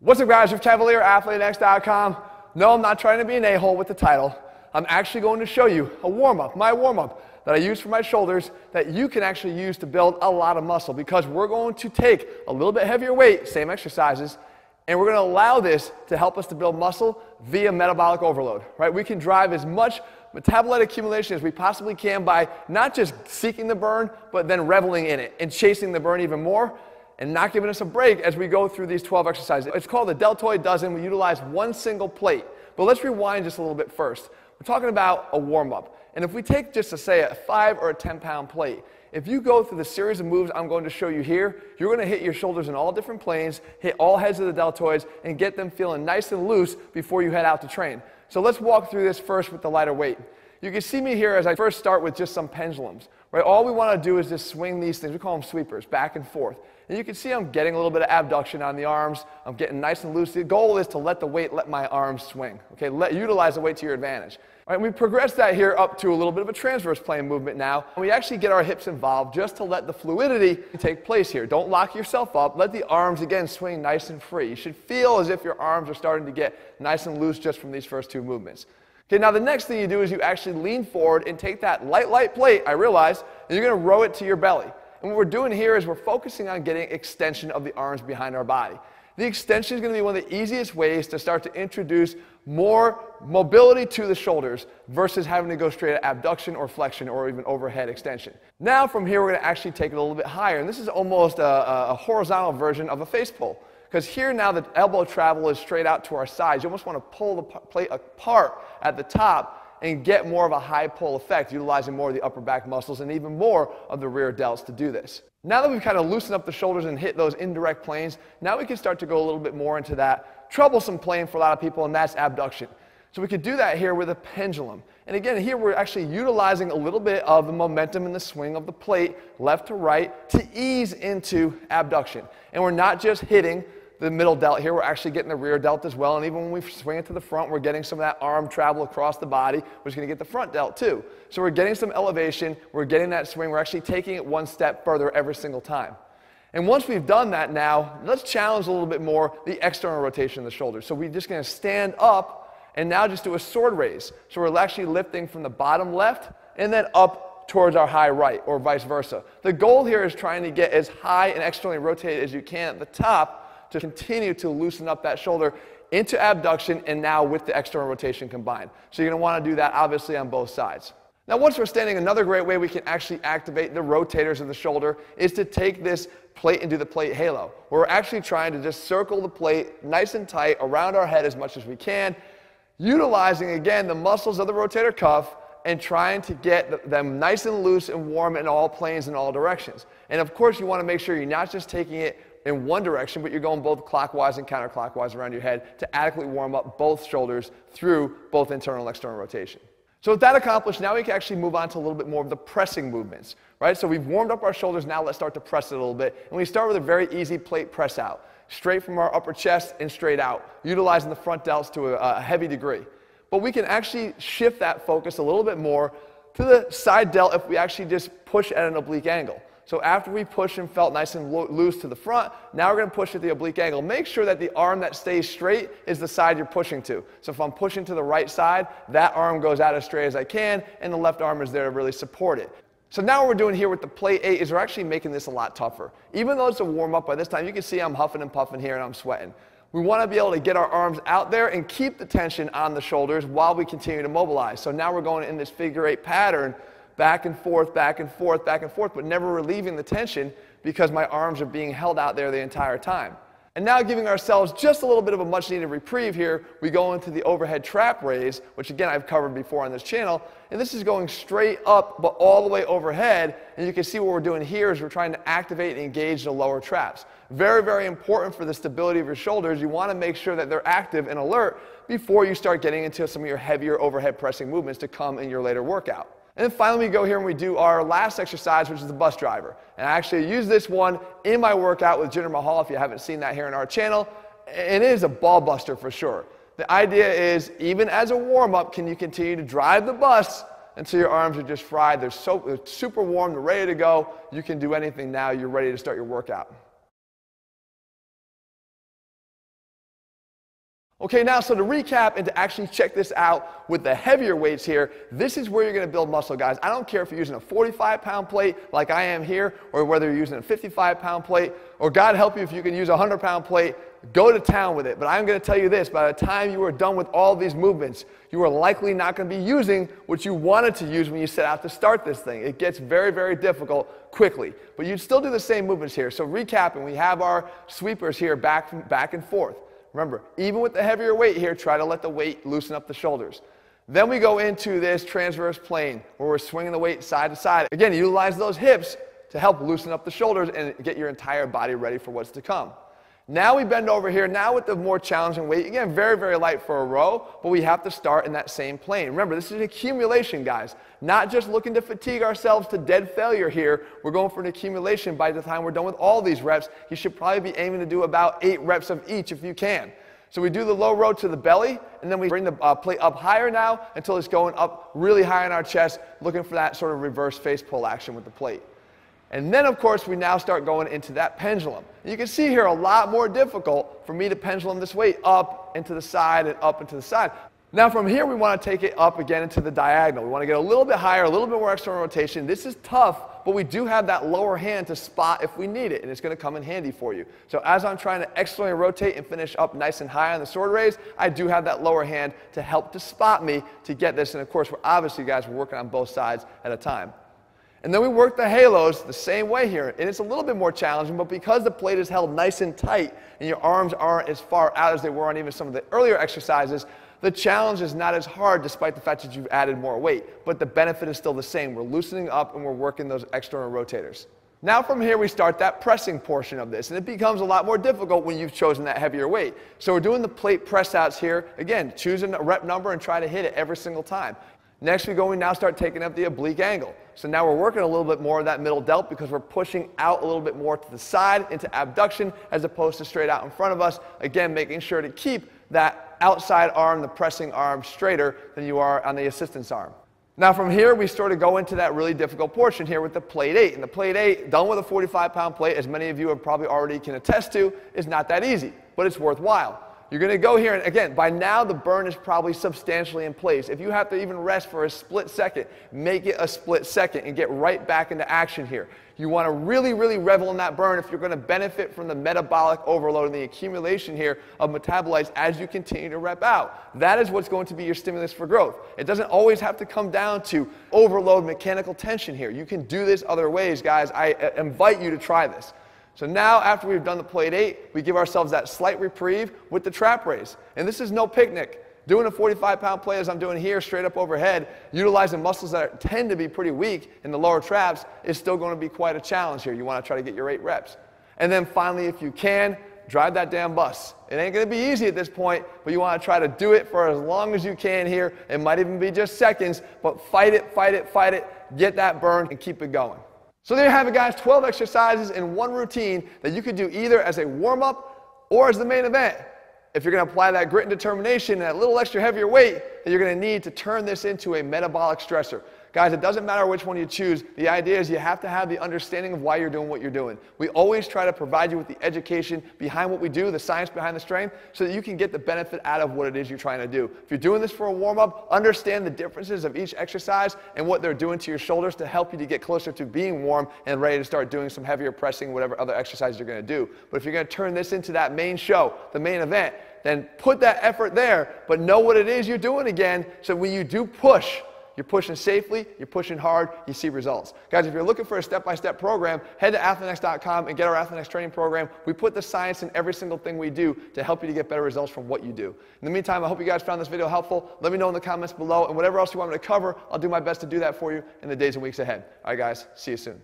What's up, guys? Rick Cavalier, ATHLEAN-X.com. No, I'm not trying to be an a-hole with the title. I'm actually going to show you a warm-up, my warm-up, that I use for my shoulders that you can actually use to build a lot of muscle, because we're going to take a little bit heavier weight, same exercises, and we're going to allow this to help us to build muscle via metabolic overload, right? We can drive as much metabolite accumulation as we possibly can by not just seeking the burn, but then reveling in it and chasing the burn even more, and not giving us a break as we go through these 12 exercises. It's called the deltoid dozen. We utilize one single plate. But let's rewind just a little bit first. We're talking about a warm-up. And if we take just to say a 5 or a 10-pound plate, if you go through the series of moves I'm going to show you here, you're going to hit your shoulders in all different planes, hit all heads of the deltoids, and get them feeling nice and loose before you head out to train. So let's walk through this first with the lighter weight. You can see me here as I first start with just some pendulums. Right? All we want to do is just swing these things. We call them sweepers, back and forth. And you can see I'm getting a little bit of abduction on the arms. I'm getting nice and loose. The goal is to let the weight, let my arms swing. Okay, utilize the weight to your advantage. All right, we progress that here up to a little bit of a transverse plane movement now. And we actually get our hips involved just to let the fluidity take place here. Don't lock yourself up. Let the arms, again, swing nice and free. You should feel as if your arms are starting to get nice and loose just from these first two movements. Okay, now the next thing you do is you actually lean forward and take that light plate, I realize, and you're going to row it to your belly. And what we're doing here is we're focusing on getting extension of the arms behind our body. The extension is going to be one of the easiest ways to start to introduce more mobility to the shoulders versus having to go straight at abduction or flexion or even overhead extension. Now from here we're going to actually take it a little bit higher, and this is almost a horizontal version of a face pull. Because here now the elbow travel is straight out to our sides. You almost want to pull the plate apart at the top and get more of a high pull effect, utilizing more of the upper back muscles and even more of the rear delts to do this. Now that we've kind of loosened up the shoulders and hit those indirect planes, now we can start to go a little bit more into that troublesome plane for a lot of people, and that's abduction. So we could do that here with a pendulum. And again, here we're actually utilizing a little bit of the momentum in the swing of the plate, left to right, to ease into abduction. And we're not just hitting the middle delt here, we're actually getting the rear delt as well, and even when we swing it to the front, we're getting some of that arm travel across the body, which is going to get the front delt too. So we're getting some elevation, we're getting that swing, we're actually taking it one step further every single time. And once we've done that now, let's challenge a little bit more the external rotation of the shoulders. So we're just going to stand up and now just do a sword raise. So we're actually lifting from the bottom left and then up towards our high right, or vice versa. The goal here is trying to get as high and externally rotated as you can at the top to continue to loosen up that shoulder into abduction, and now with the external rotation combined. So you're going to want to do that obviously on both sides. Now once we're standing, another great way we can actually activate the rotators of the shoulder is to take this plate and do the plate halo. We're actually trying to just circle the plate nice and tight around our head as much as we can, utilizing again the muscles of the rotator cuff and trying to get them nice and loose and warm in all planes in all directions. And of course you want to make sure you're not just taking it in one direction, but you're going both clockwise and counterclockwise around your head to adequately warm up both shoulders through both internal and external rotation. So with that accomplished, now we can actually move on to a little bit more of the pressing movements, right? So we've warmed up our shoulders, now let's start to press it a little bit. And we start with a very easy plate press out, straight from our upper chest and straight out, utilizing the front delts to a heavy degree. But we can actually shift that focus a little bit more to the side delt if we actually just push at an oblique angle. So after we push and felt nice and loose to the front, now we're going to push at the oblique angle. Make sure that the arm that stays straight is the side you're pushing to. So if I'm pushing to the right side, that arm goes out as straight as I can, and the left arm is there to really support it. So now what we're doing here with the plate 8 is we're actually making this a lot tougher. Even though it's a warm-up, by this time you can see I'm huffing and puffing here and I'm sweating. We want to be able to get our arms out there and keep the tension on the shoulders while we continue to mobilize. So now we're going in this figure 8 pattern, back and forth, back and forth, back and forth, but never relieving the tension because my arms are being held out there the entire time. And now giving ourselves just a little bit of a much needed reprieve here, we go into the overhead trap raise, which again I've covered before on this channel, and this is going straight up but all the way overhead, and you can see what we're doing here is we're trying to activate and engage the lower traps. Very, very important for the stability of your shoulders. You want to make sure that they're active and alert before you start getting into some of your heavier overhead pressing movements to come in your later workout. And then finally we go here and we do our last exercise, which is the bus driver. And I actually use this one in my workout with Jinder Mahal if you haven't seen that here on our channel. And it is a ball buster for sure. The idea is, even as a warm-up, can you continue to drive the bus until your arms are just fried. They're super warm, they're ready to go. You can do anything now. You're ready to start your workout. Okay, now, so to recap and to actually check this out with the heavier weights here, this is where you're going to build muscle, guys. I don't care if you're using a 45-pound plate like I am here, or whether you're using a 55-pound plate, or God help you if you can use a 100-pound plate, go to town with it. But I'm going to tell you this, by the time you are done with all these movements, you are likely not going to be using what you wanted to use when you set out to start this thing. It gets very, very difficult quickly. But you'd still do the same movements here. So recapping, we have our sweepers here back and forth. Remember, even with the heavier weight here, try to let the weight loosen up the shoulders. Then we go into this transverse plane where we're swinging the weight side to side. Again, utilize those hips to help loosen up the shoulders and get your entire body ready for what's to come. Now we bend over here, now with the more challenging weight. Again, very, very light for a row, but we have to start in that same plane. Remember, this is an accumulation, guys. Not just looking to fatigue ourselves to dead failure here. We're going for an accumulation. By the time we're done with all these reps, you should probably be aiming to do about 8 reps of each if you can. So we do the low row to the belly, and then we bring the plate up higher now until it's going up really high in our chest, looking for that sort of reverse face pull action with the plate. And then, of course, we now start going into that pendulum. And you can see here a lot more difficult for me to pendulum this weight up and to the side and up and to the side. Now from here, we want to take it up again into the diagonal. We want to get a little bit higher, a little bit more external rotation. This is tough, but we do have that lower hand to spot if we need it, and it's going to come in handy for you. So as I'm trying to externally rotate and finish up nice and high on the sword raise, I do have that lower hand to help to spot me to get this. And of course, we're obviously, guys, we're working on both sides at a time. And then we work the halos the same way here. And it's a little bit more challenging, but because the plate is held nice and tight and your arms aren't as far out as they were on even some of the earlier exercises, the challenge is not as hard despite the fact that you've added more weight. But the benefit is still the same. We're loosening up and we're working those external rotators. Now from here, we start that pressing portion of this. And it becomes a lot more difficult when you've chosen that heavier weight. So we're doing the plate press outs here. Again, choosing a rep number and try to hit it every single time. Next, we now start taking up the oblique angle. So now we're working a little bit more of that middle delt because we're pushing out a little bit more to the side into abduction as opposed to straight out in front of us. Again, making sure to keep that outside arm, the pressing arm, straighter than you are on the assistance arm. Now from here, we sort of go into that really difficult portion here with the plate 8. And the plate 8, done with a 45-pound plate, as many of you have probably already can attest to, is not that easy, but it's worthwhile. You're going to go here, and again, by now the burn is probably substantially in place. If you have to even rest for a split second, make it a split second and get right back into action here. You want to really, really revel in that burn if you're going to benefit from the metabolic overload and the accumulation here of metabolites as you continue to rep out. That is what's going to be your stimulus for growth. It doesn't always have to come down to overload mechanical tension here. You can do this other ways, guys. I invite you to try this. So now, after we've done the plate 8, we give ourselves that slight reprieve with the trap raise. And this is no picnic. Doing a 45-pound plate as I'm doing here, straight up overhead, utilizing muscles that tend to be pretty weak in the lower traps is still going to be quite a challenge here. You want to try to get your 8 reps. And then finally, if you can, drive that damn bus. It ain't going to be easy at this point, but you want to try to do it for as long as you can here. It might even be just seconds, but fight it, fight it, fight it, get that burn, and keep it going. So there you have it, guys, 12 exercises in one routine that you could do either as a warm-up or as the main event. If you're going to apply that grit and determination and that little extra heavier weight that you're going to need to turn this into a metabolic stressor. Guys, it doesn't matter which one you choose. The idea is you have to have the understanding of why you're doing what you're doing. We always try to provide you with the education behind what we do, the science behind the strength, so that you can get the benefit out of what it is you're trying to do. If you're doing this for a warm-up, understand the differences of each exercise and what they're doing to your shoulders to help you to get closer to being warm and ready to start doing some heavier pressing, whatever other exercises you're going to do. But if you're going to turn this into that main show, the main event, then put that effort there, but know what it is you're doing again, so when you do push, you're pushing safely, you're pushing hard, you see results. Guys, if you're looking for a step-by-step program, head to ATHLEAN-X.com and get our ATHLEAN-X training program. We put the science in every single thing we do to help you to get better results from what you do. In the meantime, I hope you guys found this video helpful. Let me know in the comments below, and whatever else you want me to cover, I'll do my best to do that for you in the days and weeks ahead. All right, guys, see you soon.